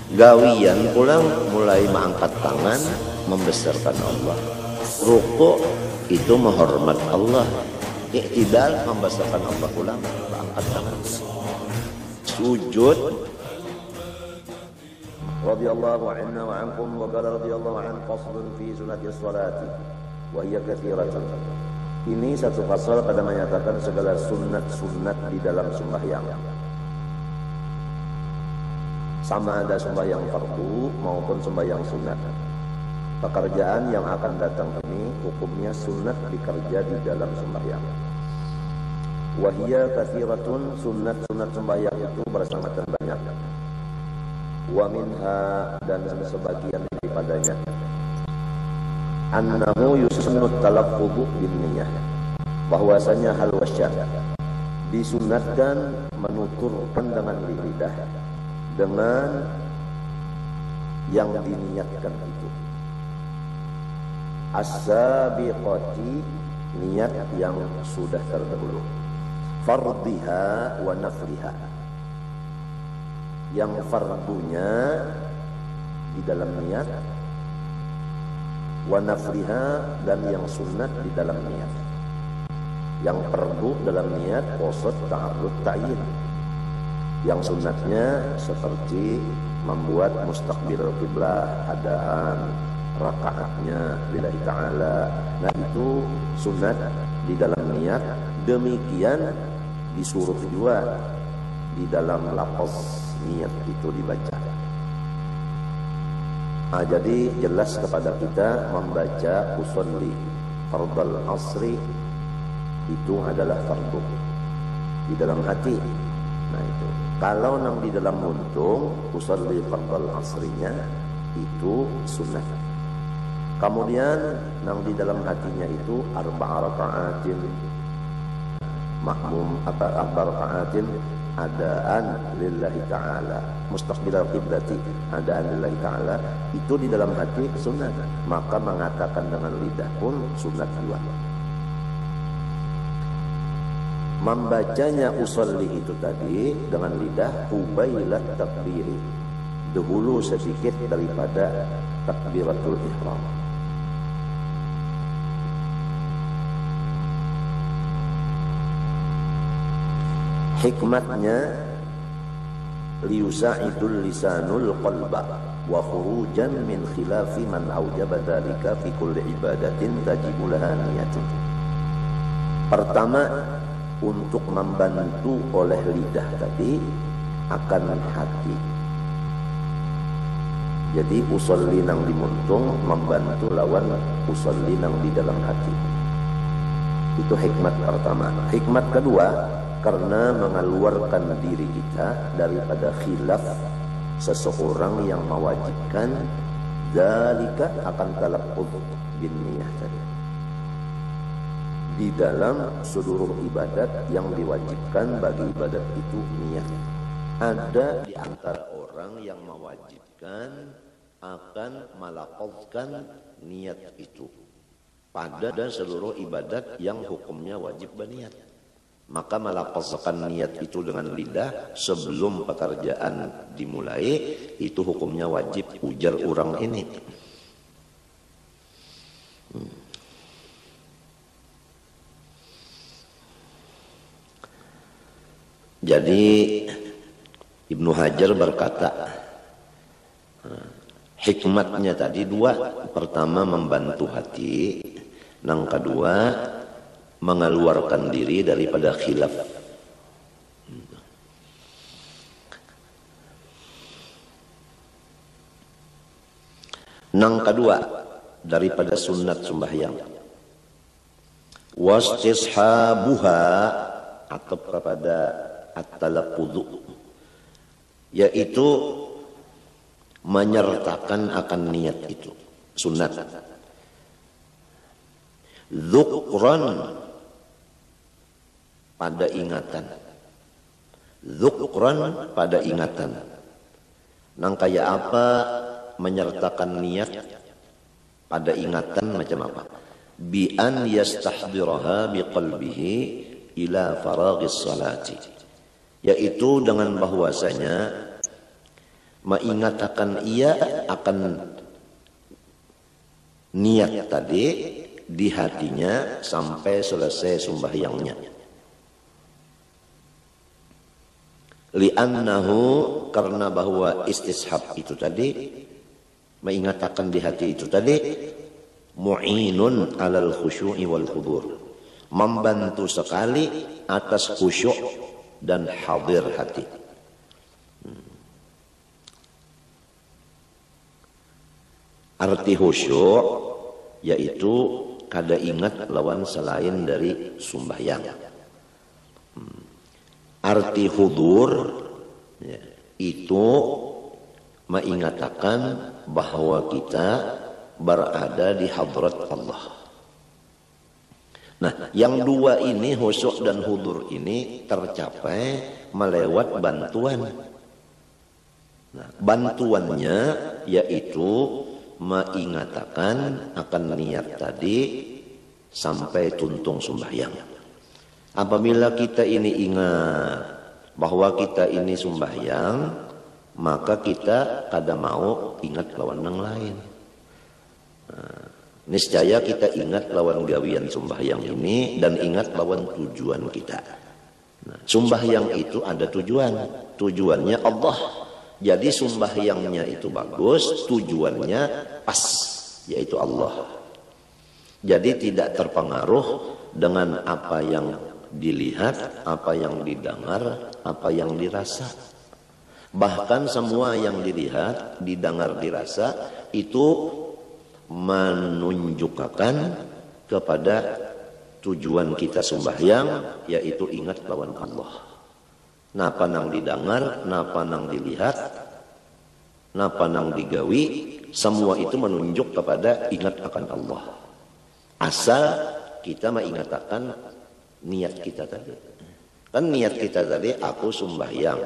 Gawian pulang mulai mengangkat tangan membesarkan Allah. Rukuk itu menghormat Allah. Iktidal membesarkan Allah pulang mengangkat tangan. Sujud radhiyallahu anna wa ankum wa qala radhiyallahu an faslun fi sunnatis salati wa hiya katsiratun. Ini satu pasal pada menyatakan segala sunat-sunat di dalam sembahyang. Sama ada sembahyang fardu maupun sembahyang sunat. Pekerjaan yang akan datang ini hukumnya sunat dikerja di dalam sembahyang. Wahia katsiratun, sunat-sunat sembahyang itu bersangat banyak. Wa minha, dan sebagian daripadanya, annahu yusunnu talaffuzu bin niyyah, bahwasanya hal wasyah disunatkan menuturkan dengan lidah dengan yang diniatkan itu. As-sabiqati, niat yang sudah terdahulu. Fardhiha wa nafliha, yang fardunya di dalam niat, wa nafliha, dan yang sunat di dalam niat. Yang fardu dalam niat qasad ta'arrud ta'yin. Yang sunatnya seperti membuat mustaqbil qiblah, adaan rakaatnya lillahi ta'ala. Nah itu sunat di dalam niat. Demikian disuruh juga di dalam lafaz niat itu dibaca. Nah, jadi jelas kepada kita membaca usolli fardal asri itu adalah fardu di dalam hati. Nah itu. Kalau nang di dalam muntung usolli fardal asrinya itu sunnah. Kemudian nang di dalam hatinya itu arba'a raka'atin makmum arba'a raka'atin adaan lillahi ta'ala mustaqbilal qiblati, adaan lillahi ta'ala, itu di dalam hati sunat. Maka mengatakan dengan lidah pun sunat juga. Membacanya usolli itu tadi dengan lidah hubailat takbiri, dahulu sedikit daripada takbiratul ihram. Hikmatnya liyusa'idul lisanul qalba wa khurujan min khilafi man aujaba dzalika fi kulli ibadatin tajibu laha niyatun. Pertama, untuk membantu oleh lidah tadi akan hati. Jadi usolli nang dimuntung membantu lawan usolli nang di dalam hati. Itu hikmat pertama. Hikmat kedua, karena mengeluarkan diri kita daripada khilaf seseorang yang mewajibkan dzalika akan talaqqud bin niyyah tadi. Di dalam seluruh ibadat yang diwajibkan bagi ibadat itu niat. Ada di antara orang yang mewajibkan akan melafazkan niat itu pada seluruh ibadat yang hukumnya wajib berniat. Maka melafazkan niat itu dengan lidah sebelum pekerjaan dimulai, itu hukumnya wajib, ujar orang ini. Jadi Ibnu Hajar berkata, hikmatnya tadi dua. Pertama membantu hati, yang kedua mengeluarkan diri daripada khilaf. Yang kedua daripada sunat sembahyang, wastishabuha, atau kepada at-talaqqudhu, yaitu menyertakan akan niat itu sunat. Dzukran, pada ingatan. Dzukran, pada ingatan. Nang kayak apa menyertakan niat pada ingatan macam apa? Bi an yastahdiraha biqalbihi ila faraghis salati, yaitu dengan bahwasanya Mengingatkan ia akan niat tadi di hatinya sampai selesai sembahyangnya. Li'annahu, karena bahwa istishab itu tadi, mengingatkan di hati itu tadi, mu'inun alal khusyu'i wal hudur, membantu sekali atas khusyuk dan hadir hati. Arti khusyuk yaitu kada ingat lawan selain dari sembahyang. Arti hudur ya, itu mengingatkan bahwa kita berada di hadrat Allah. Nah, yang dua ini, khusyuk dan hudur ini tercapai melewat bantuan. Nah, bantuannya yaitu mengingatkan akan niat tadi sampai tuntung sembahyang. Apabila kita ini ingat bahwa kita ini sembahyang, maka kita kada mau ingat lawan yang lain. Nah, niscaya kita ingat lawan gawian sembahyang ini dan ingat lawan tujuan kita. Nah, sembahyang itu ada tujuan, tujuannya Allah. Jadi sembahyangnya itu bagus, tujuannya pas, yaitu Allah. Jadi tidak terpengaruh dengan apa yang dilihat, apa yang didengar, apa yang dirasa. Bahkan semua yang dilihat, didengar, dirasa itu menunjukkan kepada tujuan kita sembahyang, yaitu ingat lawan Allah. Napa nang didengar, napa nang dilihat, napa nang digawi, semua itu menunjuk kepada ingat akan Allah. Asal kita mengingatkan niat kita tadi. Kan niat kita tadi, aku sembahyang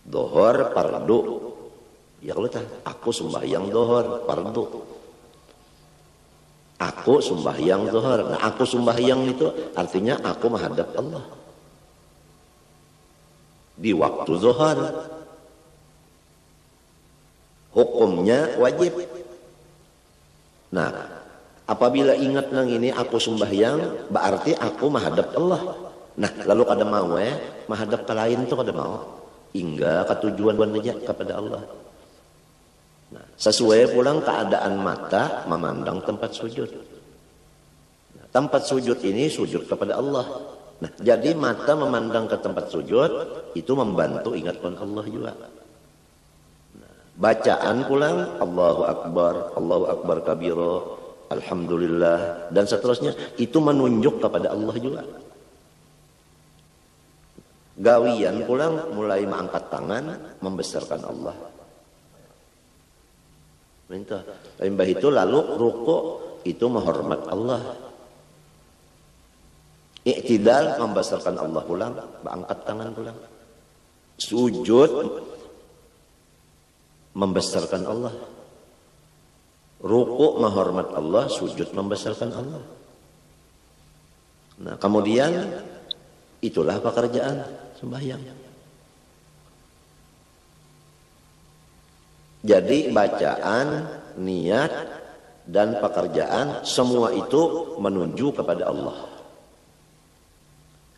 dohor fardu. Ya kalau aku sembahyang dohor fardu. Aku sembahyang dohor. Nah, aku sembahyang itu artinya aku menghadap Allah di waktu zuhur. Hukumnya wajib. Nah, apabila ingat nang ini aku sembahyang, berarti aku menghadap Allah. Nah, lalu kada mau menghadap ke lain itu kada mau. Hingga ke tujuan saja kepada Allah. Nah, sesuai pulang keadaan mata memandang tempat sujud. Nah, tempat sujud ini sujud kepada Allah. Nah, jadi mata memandang ke tempat sujud itu membantu ingatkan Allah juga. Nah, bacaan pulang Allahu Akbar kabira, alhamdulillah dan seterusnya itu menunjuk kepada Allah juga. Gawian pulang mulai mengangkat tangan membesarkan Allah. Minta. Limbah itu lalu rukuk itu menghormat Allah. Iktidal membesarkan Allah pulang, angkat tangan pulang. Sujud membesarkan Allah. Rukuk menghormat Allah, sujud membesarkan Allah. Nah, kemudian itulah pekerjaan sembahyang. Jadi bacaan, niat dan pekerjaan semua itu menuju kepada Allah.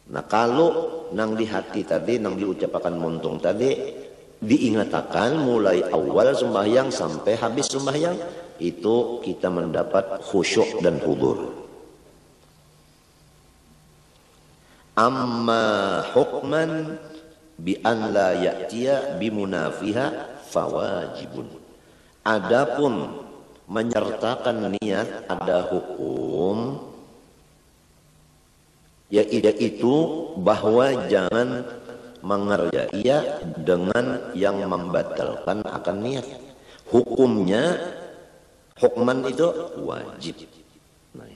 Nah, kalau nang di hati tadi, nang diucapkan muntung tadi, diingatkan mulai awal sembahyang sampai habis sembahyang, itu kita mendapat khusyuk dan hudur. Amma hukman bi an la ya'tiya bi munafiha fawajibun. Adapun menyertakan niat ada hukum, yaitu bahwa jangan mengerjai dengan yang membatalkan akan niat. Hukumnya, hukman itu wajib. Nah,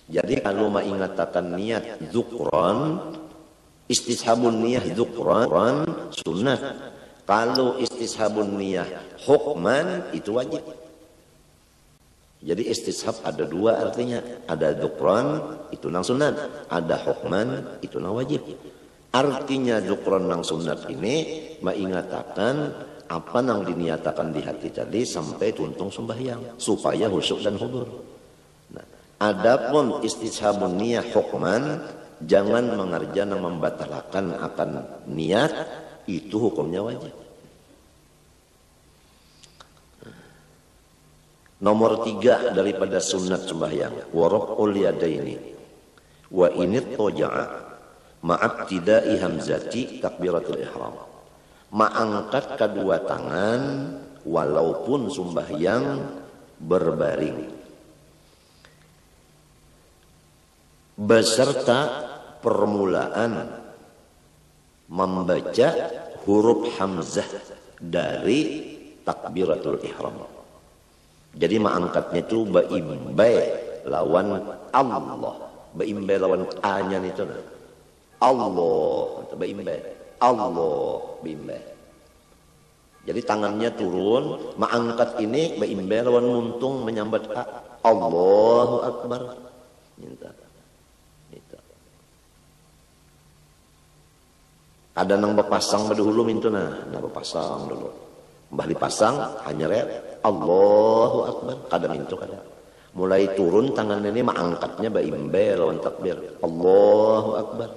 jadi kalau mengingatkan niat dzukran, istishabun niyah dzukran sunnah. Kalau istishabun niyah hukman itu wajib. Jadi istishab ada dua artinya. Ada dzukran itu nang sunat, ada hukman itu nang wajib. Artinya dzukran nang sunat ini mengingatkan apa yang diniatakan di hati tadi sampai tuntung sembahyang supaya khusyuk dan hudur. Nah, adapun istishabun niyah hukman, jangan mengerjakan membatalkan akan niat, itu hukumnya wajib. Nomor 3 daripada sunat sembahyang, waraf'ul yadaini wa init toja'a ma'abtida'i hamzati takbiratul ihram. Mengangkat kedua tangan walaupun sembahyang berbaring, beserta permulaan membaca huruf hamzah dari takbiratul ihram. Jadi mengangkatnya itu baimbai lawan Allah, baimbai lawan A-nya itu Allah, baimbai Allah, baimbai. Jadi tangannya turun, mengangkat ini baimbai lawan muntung menyambat A, Allahu Akbar. Minta. Ada nang bepasang dahulu mintu nah bepasang dulu. Mbah dipasang hanya red Allahu Akbar, kada mintu kada. Mulai turun tangan ini mengangkatnya baimbai lawan takbir Allahu Akbar.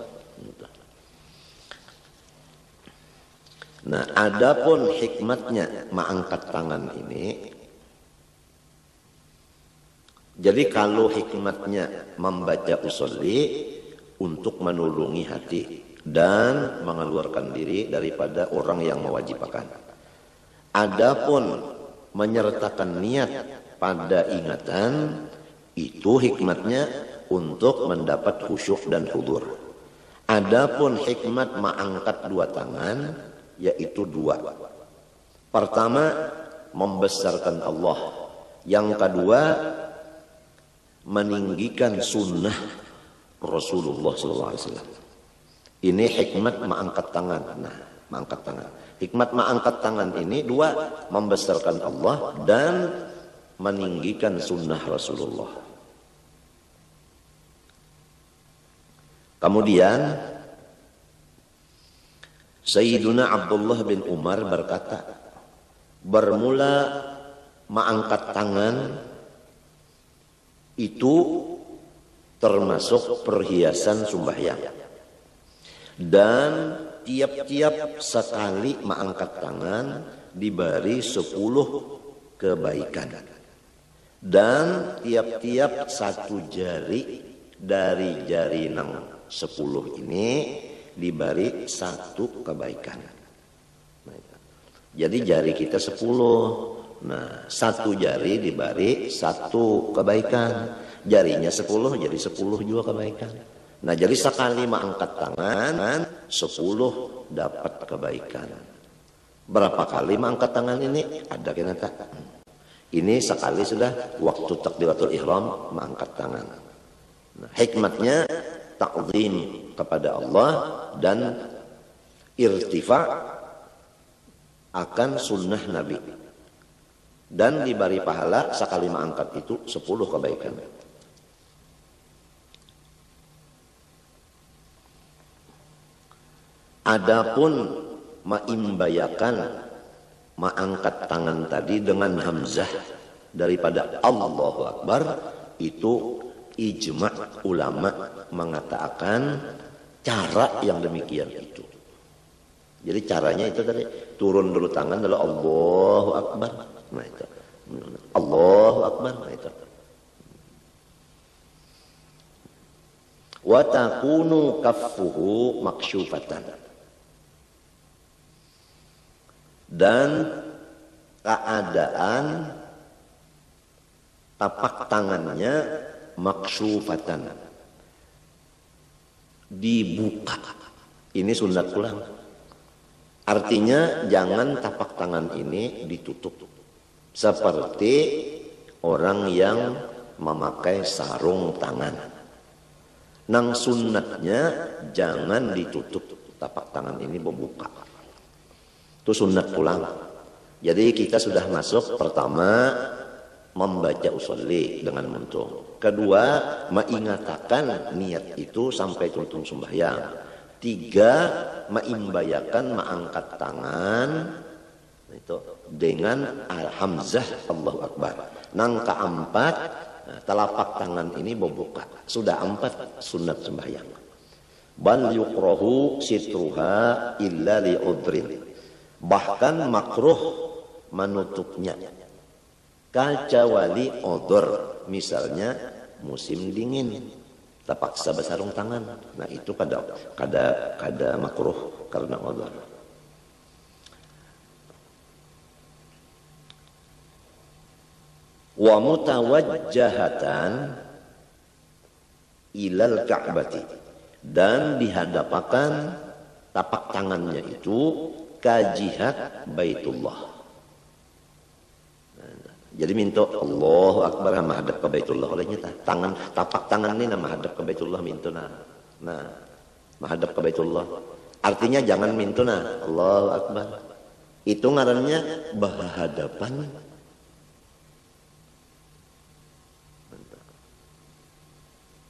Nah, adapun hikmatnya mengangkat tangan ini, jadi kalau hikmatnya membaca usolli untuk menulungi hati dan mengeluarkan diri daripada orang yang mewajibkan. Adapun menyertakan niat pada ingatan, itu hikmatnya untuk mendapat khusyuk dan hudur. Adapun hikmat mengangkat dua tangan, yaitu dua. Pertama, membesarkan Allah. Yang kedua, meninggikan sunnah Rasulullah SAW. Ini hikmat mengangkat tangan. Nah, mengangkat tangan. Hikmat mengangkat tangan ini dua, membesarkan Allah dan meninggikan sunnah Rasulullah. Kemudian Sayyiduna Abdullah bin Umar berkata, bermula mengangkat tangan itu termasuk perhiasan sembahyang. Dan tiap-tiap sekali mengangkat tangan diberi 10 kebaikan. Dan tiap-tiap satu jari dari jari nang 10 ini diberi 1 kebaikan. Jadi jari kita 10. Nah, 1 jari diberi 1 kebaikan. Jarinya 10 jadi 10 juga kebaikan. Nah, jadi sekali mengangkat tangan 10 dapat kebaikan. Berapa kali mengangkat tangan ini? Ada kena tak? Ini sekali sudah waktu takbiratul ihram mengangkat tangan. Nah, hikmatnya ta'zim kepada Allah dan irtifa akan sunnah Nabi. Dan diberi pahala sekali mengangkat itu 10 kebaikan. Adapun maimbayakan mengangkat tangan tadi dengan hamzah daripada Allahu Akbar, itu ijma' ulama mengatakan cara yang demikian itu. Jadi caranya itu tadi turun dulu tangan lalu Allahu Akbar. Nah itu. Allahu Akbar. Nah itu. Wa takunu kaffuhu maksyufatan. Dan keadaan tapak tangannya maksyufatan, dibuka. Ini sunat pulang. Artinya jangan tapak tangan ini ditutup seperti orang yang memakai sarung tangan. Nang sunatnya jangan ditutup, tapak tangan ini membuka. Itu sunat pulang. Jadi kita sudah masuk pertama membaca usolli dengan muntung. Kedua, mengingatakan niat itu sampai tuntung sembahyang. 3, meimbayakan mengangkat tangan Itu dengan hamzah Allahu Akbar. Nang keempat, telapak tangan ini membuka. Sudah 4 sunat sembahyang. Bal yukrahu sitruha illa li'udrin. Bahkan makruh menutupnya. Kecuali odor, misalnya musim dingin, terpaksa bersarung tangan. Nah itu kada makruh karena odor. Wa mutawajjahatan ilal ka'bati, dan dihadapakan tapak tangannya itu ke jihad Baitullah. Jadi minta Allahu Akbar menghadap ke Baitullah olehnya tapak tangan ini menghadap ke Baitullah minta nah menghadap ke Baitullah. Artinya jangan minta Allahu Akbar. Itu ngarannya berhadapan.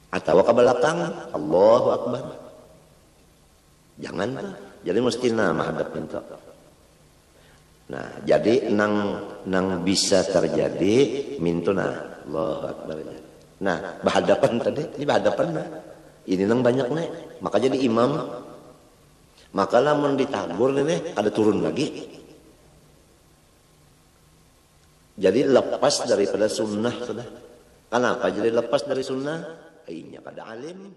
Atau ke belakang Allahu Akbar. Jangan. Jadi mesti menghadap minta. Nah, jadi nang bisa terjadi mintuna Allahu Akbar. Nah, berhadapan tadi, ini berhadapan nah. Ini nang banyak nih. Maka jadi imam. Maka lamun ditagur nih ada turun lagi. Jadi lepas daripada sunnah sudah. Kenapa jadi lepas dari sunnah? Akhirnya pada alim